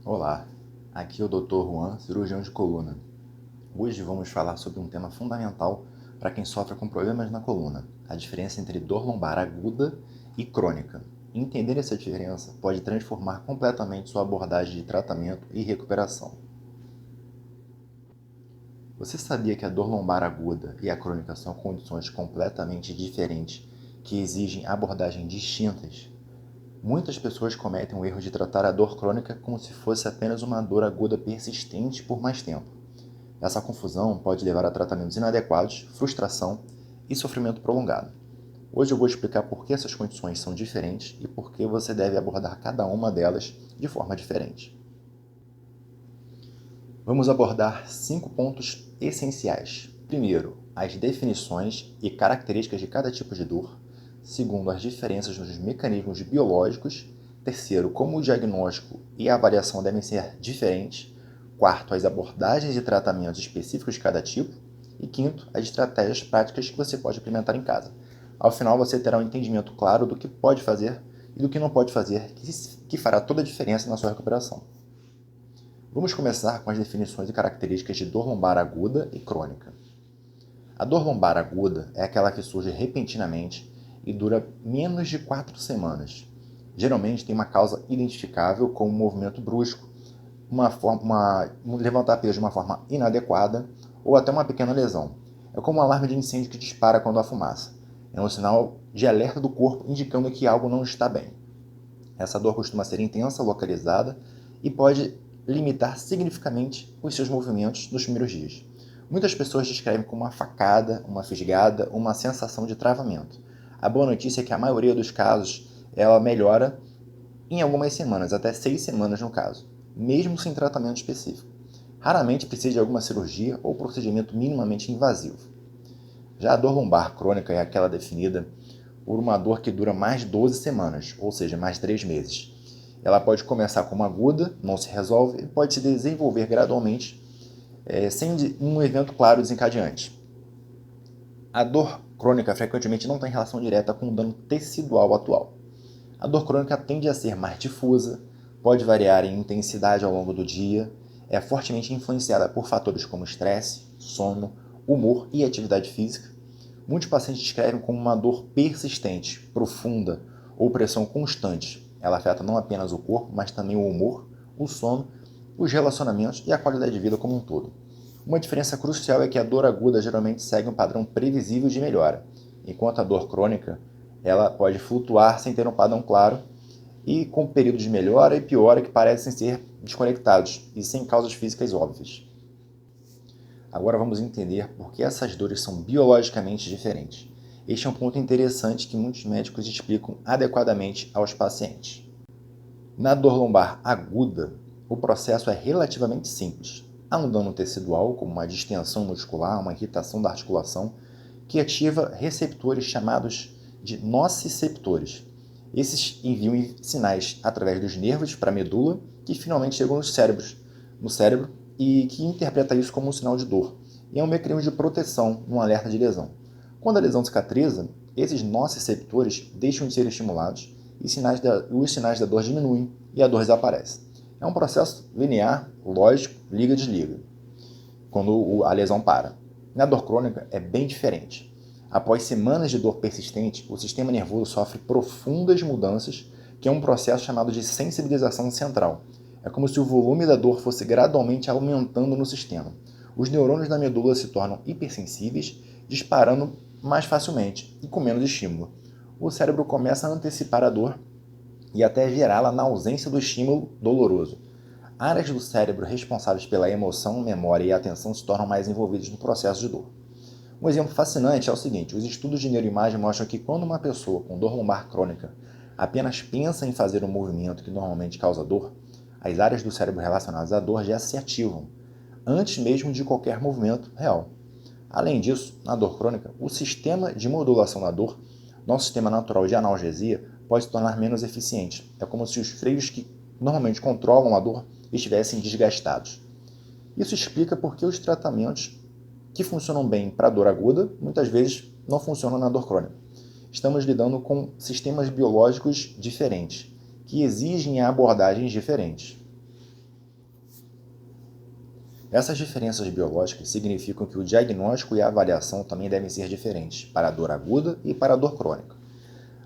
Olá, aqui é o Dr. Juan, cirurgião de coluna. Hoje vamos falar sobre um tema fundamental para quem sofre com problemas na coluna, a diferença entre dor lombar aguda e crônica. Entender essa diferença pode transformar completamente sua abordagem de tratamento e recuperação. Você sabia que a dor lombar aguda e a crônica são condições completamente diferentes que exigem abordagens distintas? Muitas pessoas cometem o erro de tratar a dor crônica como se fosse apenas uma dor aguda persistente por mais tempo. Essa confusão pode levar a tratamentos inadequados, frustração e sofrimento prolongado. Hoje eu vou explicar por que essas condições são diferentes e por que você deve abordar cada uma delas de forma diferente. Vamos abordar 5 pontos essenciais. Primeiro, as definições e características de cada tipo de dor. Segundo, as diferenças nos mecanismos biológicos. Terceiro, como o diagnóstico e a avaliação devem ser diferentes. Quarto, as abordagens e tratamentos específicos de cada tipo. E quinto, as estratégias práticas que você pode implementar em casa. Ao final, você terá um entendimento claro do que pode fazer e do que não pode fazer, que fará toda a diferença na sua recuperação. Vamos começar com as definições e características de dor lombar aguda e crônica. A dor lombar aguda é aquela que surge repentinamente e dura menos de 4 semanas. Geralmente tem uma causa identificável como um movimento brusco, levantar peso de uma forma inadequada ou até uma pequena lesão. É como um alarme de incêndio que dispara quando há fumaça. É um sinal de alerta do corpo indicando que algo não está bem. Essa dor costuma ser intensa, localizada e pode limitar significativamente os seus movimentos nos primeiros dias. Muitas pessoas descrevem como uma facada, uma fisgada, uma sensação de travamento. A boa notícia é que a maioria dos casos ela melhora em algumas semanas, até 6 semanas no caso, mesmo sem tratamento específico. Raramente precisa de alguma cirurgia ou procedimento minimamente invasivo. Já a dor lombar crônica é aquela definida por uma dor que dura mais de 12 semanas, ou seja, mais de 3 meses. Ela pode começar como aguda, não se resolve e pode se desenvolver gradualmente sem um evento claro desencadeante. A dor crônica frequentemente não tem relação direta com o dano tecidual atual. A dor crônica tende a ser mais difusa, pode variar em intensidade ao longo do dia, é fortemente influenciada por fatores como estresse, sono, humor e atividade física. Muitos pacientes descrevem como uma dor persistente, profunda ou pressão constante. Ela afeta não apenas o corpo, mas também o humor, o sono, os relacionamentos e a qualidade de vida como um todo. Uma diferença crucial é que a dor aguda geralmente segue um padrão previsível de melhora, enquanto a dor crônica ela pode flutuar sem ter um padrão claro e com períodos de melhora e piora que parecem ser desconectados e sem causas físicas óbvias. Agora vamos entender por que essas dores são biologicamente diferentes. Este é um ponto interessante que muitos médicos explicam adequadamente aos pacientes. Na dor lombar aguda, o processo é relativamente simples. Há um dano tecidual, como uma distensão muscular, uma irritação da articulação, que ativa receptores chamados de nociceptores. Esses enviam sinais através dos nervos para a medula, que finalmente chegam no cérebro e que interpreta isso como um sinal de dor. E é um mecanismo de proteção num alerta de lesão. Quando a lesão cicatriza, esses nociceptores deixam de ser estimulados e os sinais da dor diminuem e a dor desaparece. É um processo linear, lógico, liga-desliga, quando a lesão para. Na dor crônica é bem diferente. Após semanas de dor persistente, o sistema nervoso sofre profundas mudanças, que é um processo chamado de sensibilização central. É como se o volume da dor fosse gradualmente aumentando no sistema. Os neurônios da medula se tornam hipersensíveis, disparando mais facilmente e com menos estímulo. O cérebro começa a antecipar a dor e até gerá-la na ausência do estímulo doloroso. Áreas do cérebro responsáveis pela emoção, memória e atenção se tornam mais envolvidas no processo de dor. Um exemplo fascinante é o seguinte: os estudos de neuroimagem mostram que quando uma pessoa com dor lombar crônica apenas pensa em fazer um movimento que normalmente causa dor, as áreas do cérebro relacionadas à dor já se ativam, antes mesmo de qualquer movimento real. Além disso, na dor crônica, o sistema de modulação da dor, nosso sistema natural de analgesia, pode se tornar menos eficiente. É como se os freios que normalmente controlam a dor estivessem desgastados. Isso explica por que os tratamentos que funcionam bem para a dor aguda, muitas vezes não funcionam na dor crônica. Estamos lidando com sistemas biológicos diferentes, que exigem abordagens diferentes. Essas diferenças biológicas significam que o diagnóstico e a avaliação também devem ser diferentes para a dor aguda e para a dor crônica.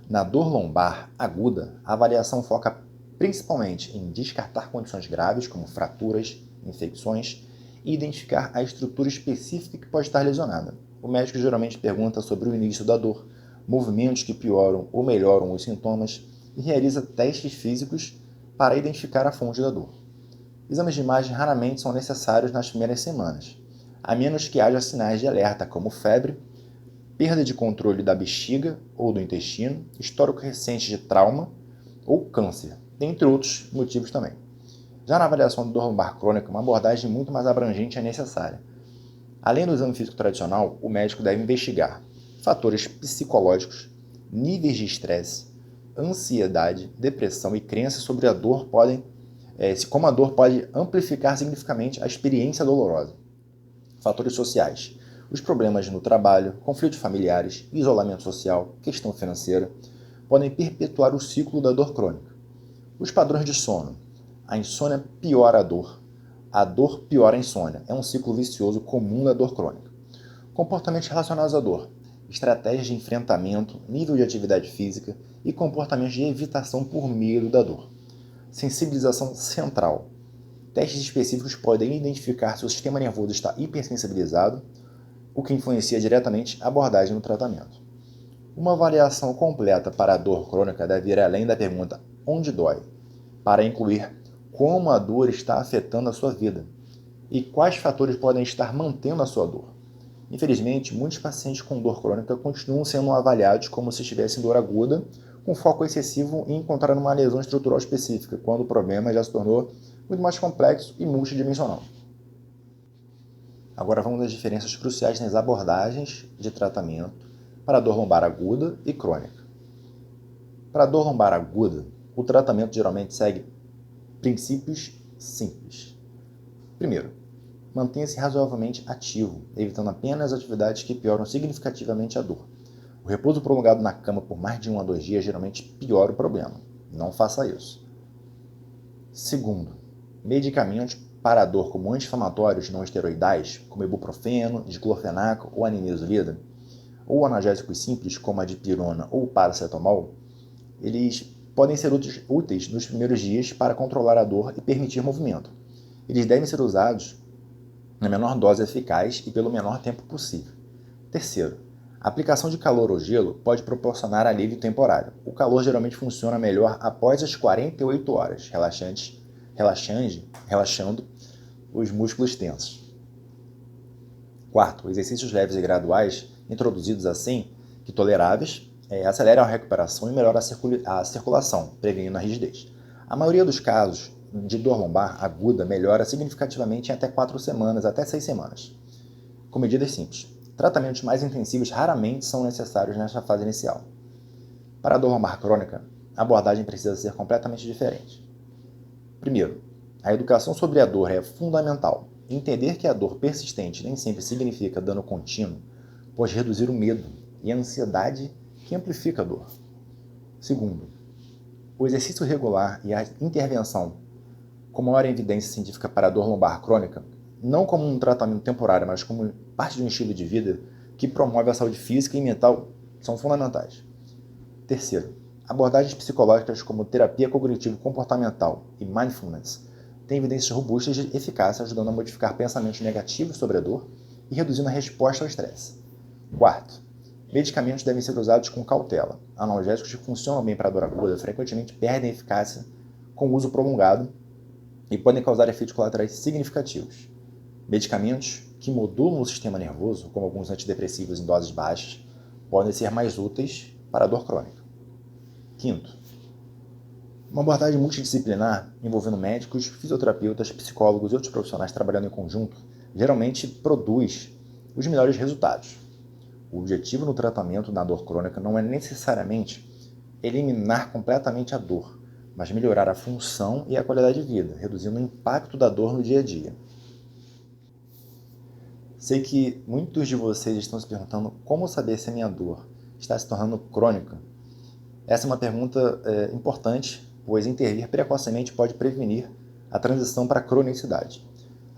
Na dor lombar aguda, a avaliação foca principalmente em descartar condições graves como fraturas, infecções e identificar a estrutura específica que pode estar lesionada. O médico geralmente pergunta sobre o início da dor, movimentos que pioram ou melhoram os sintomas e realiza testes físicos para identificar a fonte da dor. Exames de imagem raramente são necessários nas primeiras semanas, a menos que haja sinais de alerta como febre, perda de controle da bexiga ou do intestino, histórico recente de trauma ou câncer, dentre outros motivos também. Já na avaliação de dor lombar crônica, uma abordagem muito mais abrangente é necessária. Além do exame físico tradicional, o médico deve investigar fatores psicológicos, níveis de estresse, ansiedade, depressão e crenças sobre a dor como a dor pode amplificar significativamente a experiência dolorosa. Fatores sociais. Os problemas no trabalho, conflitos familiares, isolamento social, questão financeira, podem perpetuar o ciclo da dor crônica. Os padrões de sono. A insônia piora a dor piora a insônia. É um ciclo vicioso comum da dor crônica. Comportamentos relacionados à dor. Estratégias de enfrentamento, nível de atividade física e comportamentos de evitação por medo da dor. Sensibilização central. Testes específicos podem identificar se o sistema nervoso está hipersensibilizado, o que influencia diretamente a abordagem no tratamento. Uma avaliação completa para a dor crônica deve ir além da pergunta onde dói, para incluir como a dor está afetando a sua vida e quais fatores podem estar mantendo a sua dor. Infelizmente, muitos pacientes com dor crônica continuam sendo avaliados como se estivessem dor aguda, com foco excessivo em encontrar uma lesão estrutural específica, quando o problema já se tornou muito mais complexo e multidimensional. Agora vamos às diferenças cruciais nas abordagens de tratamento para a dor lombar aguda e crônica. Para a dor lombar aguda, o tratamento geralmente segue princípios simples. Primeiro, mantenha-se razoavelmente ativo, evitando apenas atividades que pioram significativamente a dor. O repouso prolongado na cama por mais de 1 a 2 dias geralmente piora o problema. Não faça isso. Segundo, medicamentos para a dor como anti-inflamatórios não esteroidais, como ibuprofeno, diclofenaco ou animesulida, ou analgésicos simples como a dipirona ou o paracetamol, eles podem ser úteis nos primeiros dias para controlar a dor e permitir movimento. Eles devem ser usados na menor dose eficaz e pelo menor tempo possível. Terceiro, a aplicação de calor ou gelo pode proporcionar alívio temporário. O calor geralmente funciona melhor após as 48 horas, relaxando os músculos tensos. Quarto, exercícios leves e graduais, introduzidos assim, que toleráveis, aceleram a recuperação e melhoram a circulação, prevenindo a rigidez. A maioria dos casos de dor lombar aguda melhora significativamente em até 4 semanas, até 6 semanas. Com medidas simples. Tratamentos mais intensivos raramente são necessários nesta fase inicial. Para a dor lombar crônica, a abordagem precisa ser completamente diferente. Primeiro, a educação sobre a dor é fundamental. Entender que a dor persistente nem sempre significa dano contínuo pode reduzir o medo e a ansiedade que amplifica a dor. Segundo, o exercício regular e a intervenção com maior evidência científica para a dor lombar crônica, não como um tratamento temporário, mas como parte de um estilo de vida que promove a saúde física e mental, são fundamentais. Terceiro, abordagens psicológicas como terapia cognitivo-comportamental e mindfulness têm evidências robustas de eficácia, ajudando a modificar pensamentos negativos sobre a dor e reduzindo a resposta ao estresse. Quarto, medicamentos devem ser usados com cautela. Analgésicos que funcionam bem para a dor aguda frequentemente perdem eficácia com o uso prolongado e podem causar efeitos colaterais significativos. Medicamentos que modulam o sistema nervoso, como alguns antidepressivos em doses baixas, podem ser mais úteis para a dor crônica. Quinto, uma abordagem multidisciplinar envolvendo médicos, fisioterapeutas, psicólogos e outros profissionais trabalhando em conjunto geralmente produz os melhores resultados. O objetivo no tratamento da dor crônica não é necessariamente eliminar completamente a dor, mas melhorar a função e a qualidade de vida, reduzindo o impacto da dor no dia a dia. Sei que muitos de vocês estão se perguntando como saber se a minha dor está se tornando crônica. Essa é uma pergunta importante, pois intervir precocemente pode prevenir a transição para a cronicidade.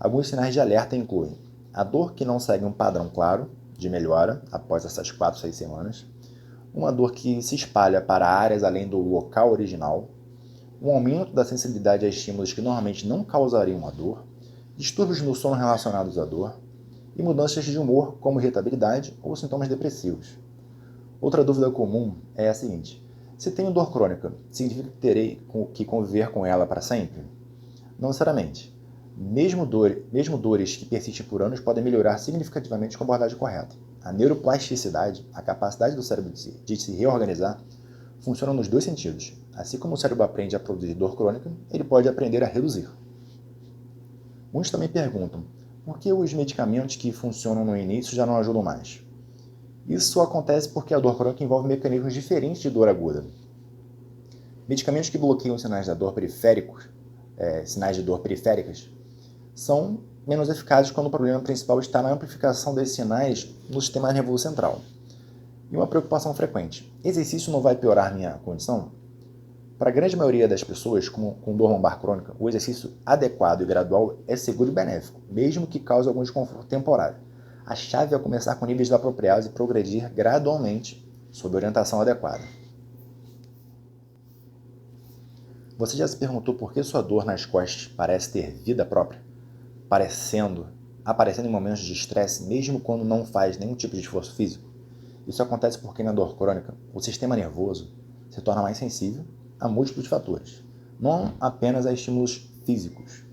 Alguns sinais de alerta incluem a dor que não segue um padrão claro de melhora após essas 4, 6 semanas, uma dor que se espalha para áreas além do local original, um aumento da sensibilidade a estímulos que normalmente não causariam a dor, distúrbios no sono relacionados à dor e mudanças de humor, como irritabilidade ou sintomas depressivos. Outra dúvida comum é a seguinte: se tenho dor crônica, significa que terei que conviver com ela para sempre? Não necessariamente. Mesmo dores que persistem por anos podem melhorar significativamente com a abordagem correta. A neuroplasticidade, a capacidade do cérebro de se reorganizar, funciona nos dois sentidos. Assim como o cérebro aprende a produzir dor crônica, ele pode aprender a reduzir. Muitos também perguntam, por que os medicamentos que funcionam no início já não ajudam mais? Isso acontece porque a dor crônica envolve mecanismos diferentes de dor aguda. Medicamentos que bloqueiam os sinais da dor periféricos, sinais de dor periféricas, são menos eficazes quando o problema principal está na amplificação desses sinais no sistema nervoso central. E uma preocupação frequente: exercício não vai piorar minha condição? Para a grande maioria das pessoas com dor lombar crônica, o exercício adequado e gradual é seguro e benéfico, mesmo que cause algum desconforto temporário. A chave é começar com níveis apropriados e progredir gradualmente sob orientação adequada. Você já se perguntou por que sua dor nas costas parece ter vida própria? Aparecendo em momentos de estresse, mesmo quando não faz nenhum tipo de esforço físico? Isso acontece porque na dor crônica, o sistema nervoso se torna mais sensível a múltiplos fatores, não apenas a estímulos físicos.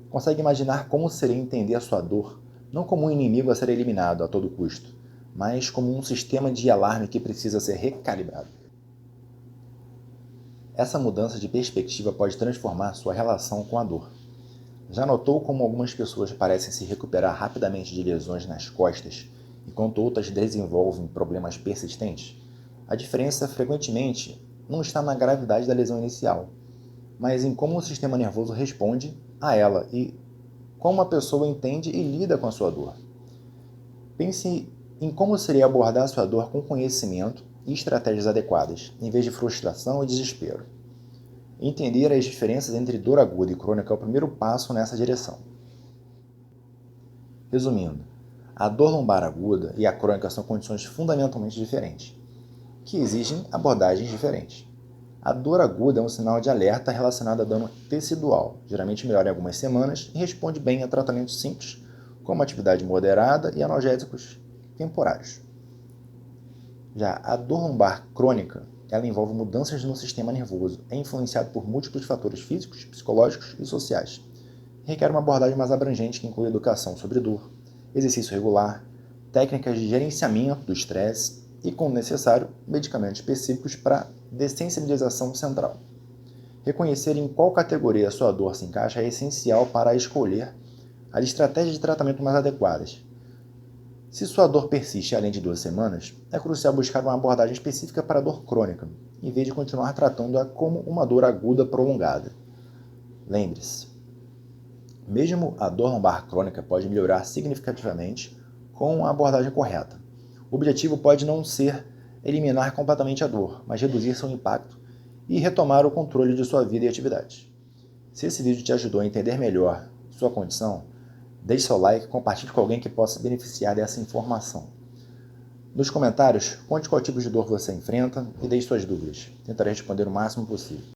Consegue imaginar como seria entender a sua dor não como um inimigo a ser eliminado a todo custo, mas como um sistema de alarme que precisa ser recalibrado. Essa mudança de perspectiva pode transformar sua relação com a dor. Já notou como algumas pessoas parecem se recuperar rapidamente de lesões nas costas, enquanto outras desenvolvem problemas persistentes? A diferença, frequentemente, não está na gravidade da lesão inicial, mas em como o sistema nervoso responde a ela e como a pessoa entende e lida com a sua dor. Pense em como seria abordar a sua dor com conhecimento e estratégias adequadas, em vez de frustração e desespero. Entender as diferenças entre dor aguda e crônica é o primeiro passo nessa direção. Resumindo, a dor lombar aguda e a crônica são condições fundamentalmente diferentes, que exigem abordagens diferentes. A dor aguda é um sinal de alerta relacionado a dano tecidual, geralmente melhora em algumas semanas e responde bem a tratamentos simples, como atividade moderada e analgésicos temporários. Já a dor lombar crônica, ela envolve mudanças no sistema nervoso, é influenciado por múltiplos fatores físicos, psicológicos e sociais. Requer uma abordagem mais abrangente que inclui educação sobre dor, exercício regular, técnicas de gerenciamento do estresse e, quando necessário, medicamentos específicos para dessensibilização central. Reconhecer em qual categoria a sua dor se encaixa é essencial para escolher as estratégias de tratamento mais adequadas. Se sua dor persiste além de 2 semanas, é crucial buscar uma abordagem específica para a dor crônica, em vez de continuar tratando-a como uma dor aguda prolongada. Lembre-se, mesmo a dor lombar crônica pode melhorar significativamente com a abordagem correta. O objetivo pode não ser eliminar completamente a dor, mas reduzir seu impacto e retomar o controle de sua vida e atividades. Se esse vídeo te ajudou a entender melhor sua condição, deixe seu like e compartilhe com alguém que possa se beneficiar dessa informação. Nos comentários, conte qual tipo de dor você enfrenta e deixe suas dúvidas. Tentarei responder o máximo possível.